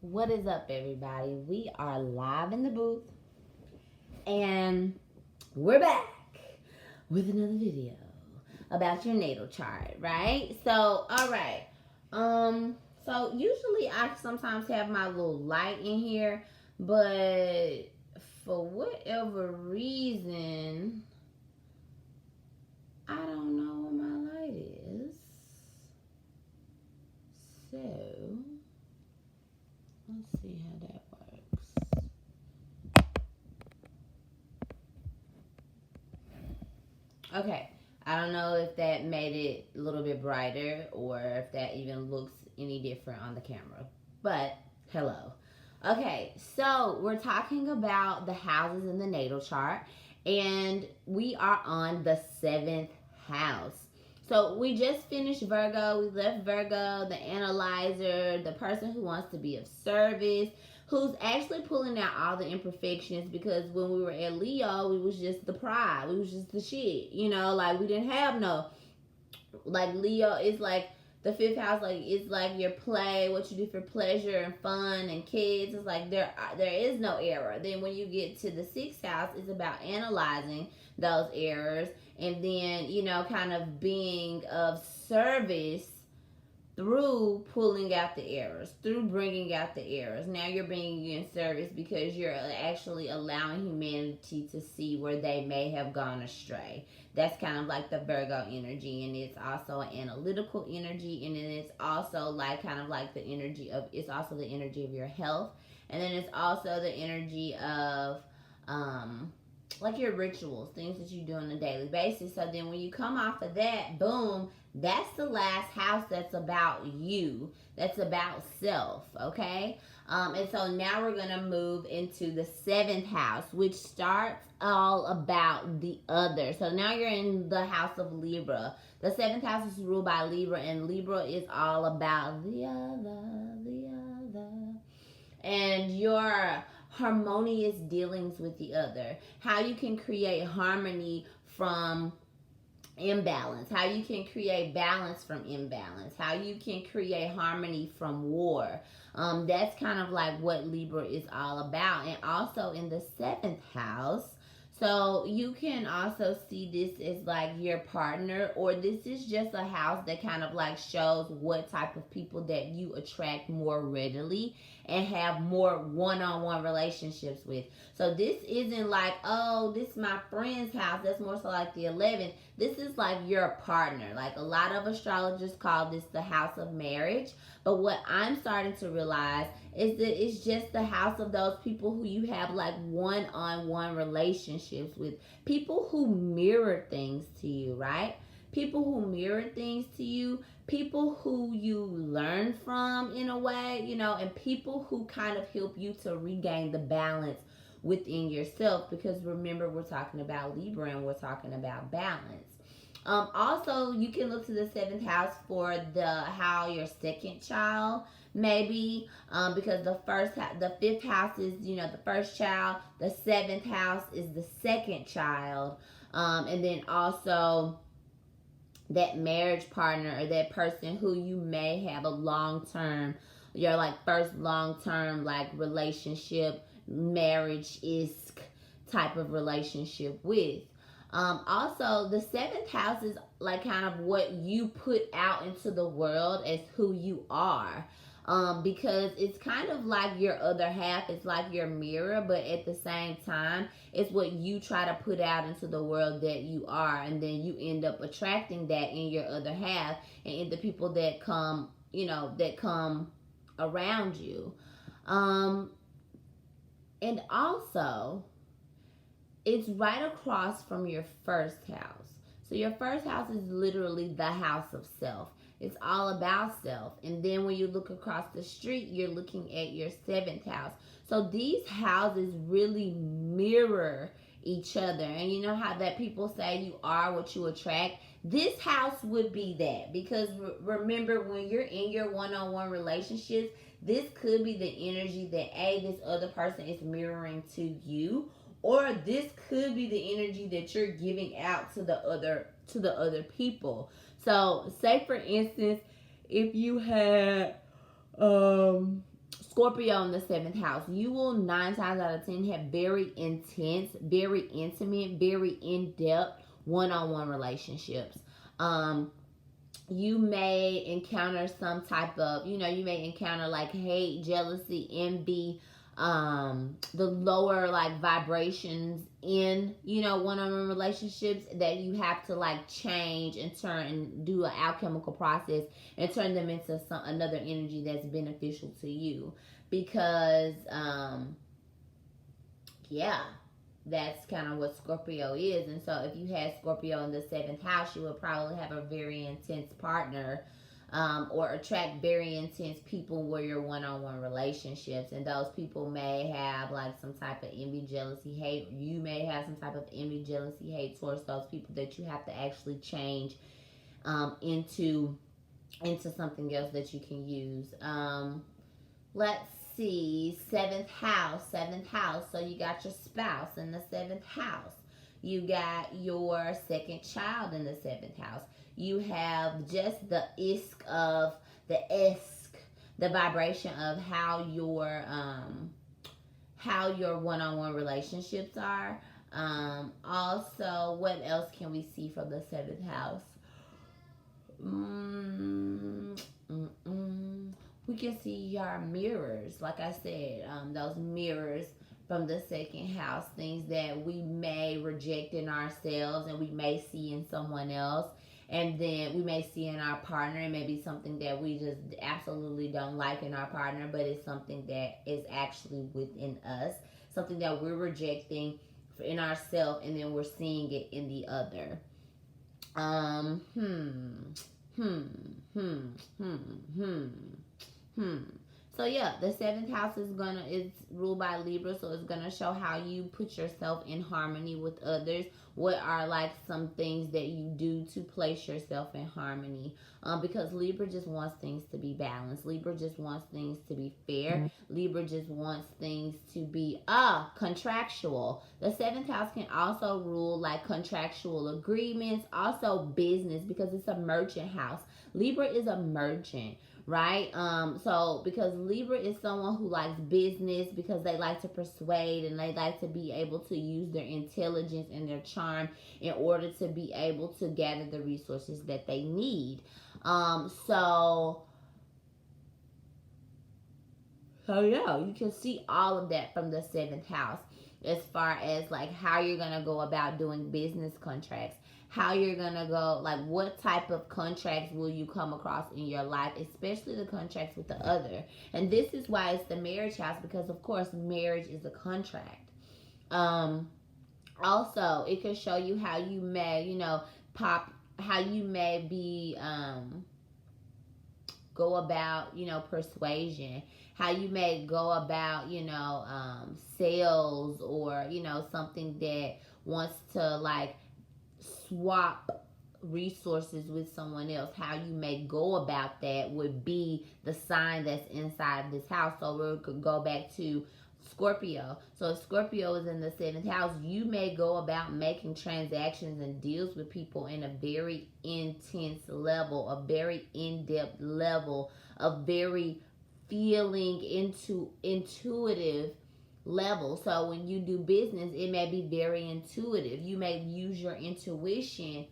What is up, everybody? We are live in the booth and we're back with another video about your natal chart, right? So, all right. So usually I sometimes have my little light in here, but for whatever reason, I don't know where my light is. So, let's see how that works. Okay, I don't know if that made it a little bit brighter or if that even looks any different on the camera. But, hello. Okay, so we're talking about the houses in the natal chart, and we are on the 7th house. So we just finished Virgo. We left Virgo, the analyzer, the person who wants to be of service, who's actually pulling out all the imperfections, because when we were at Leo, we was just the pride. We was just the shit. Like we didn't have no, like Leo is like the 5th house, like it's like your play, what you do for pleasure and fun and kids. It's like there is no error. Then when you get to the 6th house, it's about analyzing those errors and then kind of being of service through pulling out the errors, through bringing out the errors. Now you're being in service because you're actually allowing humanity to see where they may have gone astray. That's kind of like the Virgo energy, and it's also an analytical energy, and then it's also like kind of like the energy of, it's also the energy of your health, and then it's also the energy of like your rituals, things that you do on a daily basis. So then when you come off of that, boom, that's the last house that's about you. That's about self, okay? And so now we're going to move into the 7th house, which starts all about the other. So now you're in the House of Libra. The 7th house is ruled by Libra, and Libra is all about the other. And your harmonious dealings with the other. How you can create harmony from imbalance, how you can create balance from imbalance, how you can create harmony from war. That's kind of like what Libra is all about. And also in the 7th house, so you can also see this as like your partner, or this is just a house that kind of like shows what type of people that you attract more readily and have more one-on-one relationships with. So this isn't like, oh, this is my friend's house. That's more so like the 11th. This is like your partner. Like a lot of astrologers call this the house of marriage. But what I'm starting to realize is that it's just the house of those people who you have like one-on-one relationships with. People who mirror things to you, right? People who mirror things to you, people who you learn from in a way, and people who kind of help you to regain the balance within yourself, because remember, we're talking about Libra and we're talking about balance. Also, you can look to the 7th house for how your second child maybe, because the 5th house is the first child, the 7th house is the second child, and then also that marriage partner or that person who you may have a long-term, your like first long-term like relationship, marriage-esque type of relationship with. Also, the 7th house is like kind of what you put out into the world as who you are. Because it's kind of like your other half. It's like your mirror, but at the same time, it's what you try to put out into the world that you are, and then you end up attracting that in your other half and in the people that come, that come around you. And also, it's right across from your first house. So your first house is literally the house of self. It's all about self. And then when you look across the street, you're looking at your 7th house. So these houses really mirror each other. And you know how that people say you are what you attract? This house would be that. Because remember, when you're in your one-on-one relationships, this could be the energy that this other person is mirroring to you, or this could be the energy that you're giving out to the other people. So say for instance, if you had Scorpio in the 7th house, you will 9 times out of 10 have very intense, very intimate, very in-depth one-on-one relationships. You may encounter some type of, you may encounter like hate, jealousy, envy, the lower like vibrations in, one-on-one relationships that you have to like change and turn and do an alchemical process and turn them into another energy that's beneficial to you. Because, yeah, that's kind of what Scorpio is. And so if you had Scorpio in the 7th house, you would probably have a very intense partner, or attract very intense people where you're one-on-one relationships. And those people may have like some type of envy, jealousy, hate. You may have some type of envy, jealousy, hate towards those people that you have to actually change into something else that you can use. Let's see, 7th house. So you got your spouse in the 7th house. You got your second child in the 7th house. You have just the the vibration of how your one-on-one relationships are. Also, what else can we see from the 7th house? We can see your mirrors, like I said, those mirrors from the 2nd house, things that we may reject in ourselves and we may see in someone else, and then we may see in our partner. It may be something that we just absolutely don't like in our partner, but it's something that is actually within us, something that we're rejecting in ourselves, and then we're seeing it in the other. So yeah, the 7th house is ruled by Libra, so it's gonna show how you put yourself in harmony with others. What are like some things that you do to place yourself in harmony? Because Libra just wants things to be balanced. Libra just wants things to be fair. Libra just wants things to be contractual. The 7th house can also rule like contractual agreements, also business, because it's a merchant house. Libra is a merchant, right? So because Libra is someone who likes business, because they like to persuade and they like to be able to use their intelligence and their charm in order to be able to gather the resources that they need. So yeah, you can see all of that from the 7th house, as far as like how you're gonna go about doing business contracts, how you're gonna go, like what type of contracts will you come across in your life, especially the contracts with the other. And this is why it's the marriage house, because of course marriage is a contract. Also, it can show you how you may, how you may be go about, persuasion, how you may go about, sales, or, something that wants to like swap resources with someone else. How you may go about that would be the sign that's inside this house. So we could go back to Scorpio. So if Scorpio is in the 7th house, you may go about making transactions and deals with people in a very intense level, a very in-depth level, a very feeling intuitive level. So when you do business, it may be very intuitive. You may use your intuition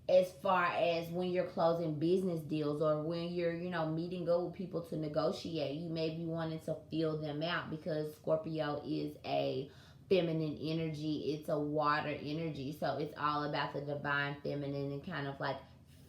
as far as when you're closing business deals, or when you're, meeting up with people to negotiate. You may be wanting to feel them out, because Scorpio is a feminine energy. It's a water energy. So it's all about the divine feminine and kind of like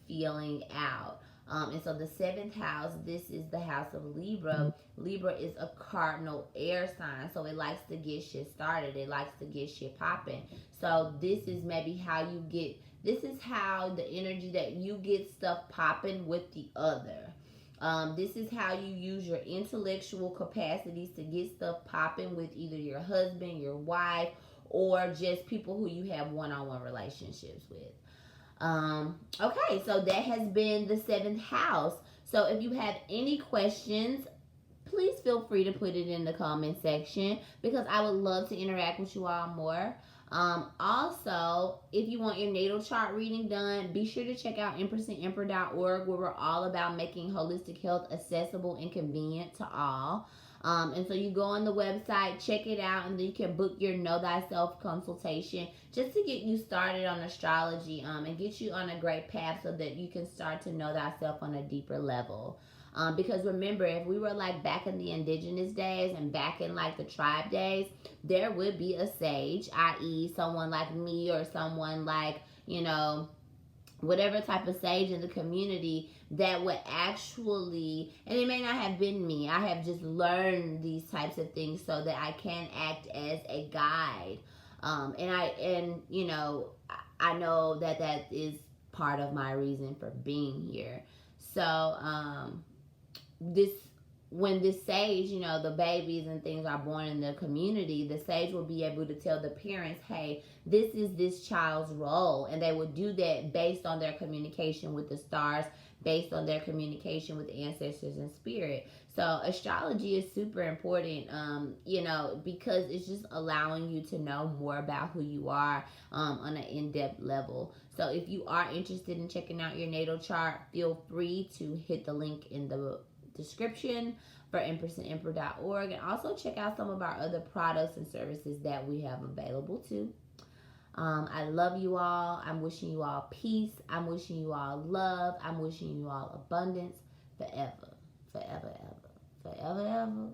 feeling out. And so the 7th house, this is the house of Libra. Libra is a cardinal air sign, so it likes to get shit started. It likes to get shit popping. So this is maybe how you get, this is how the energy that you get stuff popping with the other. This is how you use your intellectual capacities to get stuff popping with either your husband, your wife, or just people who you have one-on-one relationships with. Okay, so that has been the 7th house. So if you have any questions, please feel free to put it in the comment section, because I would love to interact with you all more. Also, if you want your natal chart reading done, be sure to check out empressemperor.org, where we're all about making holistic health accessible and convenient to all. And so you go on the website, check it out, and then you can book your Know Thyself consultation just to get you started on astrology, and get you on a great path so that you can start to know thyself on a deeper level. Because remember, if we were like back in the indigenous days and back in like the tribe days, there would be a sage, i.e., someone like me or someone like, whatever type of sage in the community that would actually, and it may not have been me, I have just learned these types of things so that I can act as a guide. I know that that is part of my reason for being here. So, this when this sage, the babies and things are born in the community, the sage will be able to tell the parents, hey, this is this child's role. And they will do that based on their communication with the stars, based on their communication with the ancestors and spirit. So astrology is super important, because it's just allowing you to know more about who you are on an in-depth level. So if you are interested in checking out your natal chart, feel free to hit the link in the description for empressemperor.org, and also check out some of our other products and services that we have available too. I love you all. I'm wishing you all peace. I'm wishing you all love. I'm wishing you all abundance forever, forever, ever, forever, ever.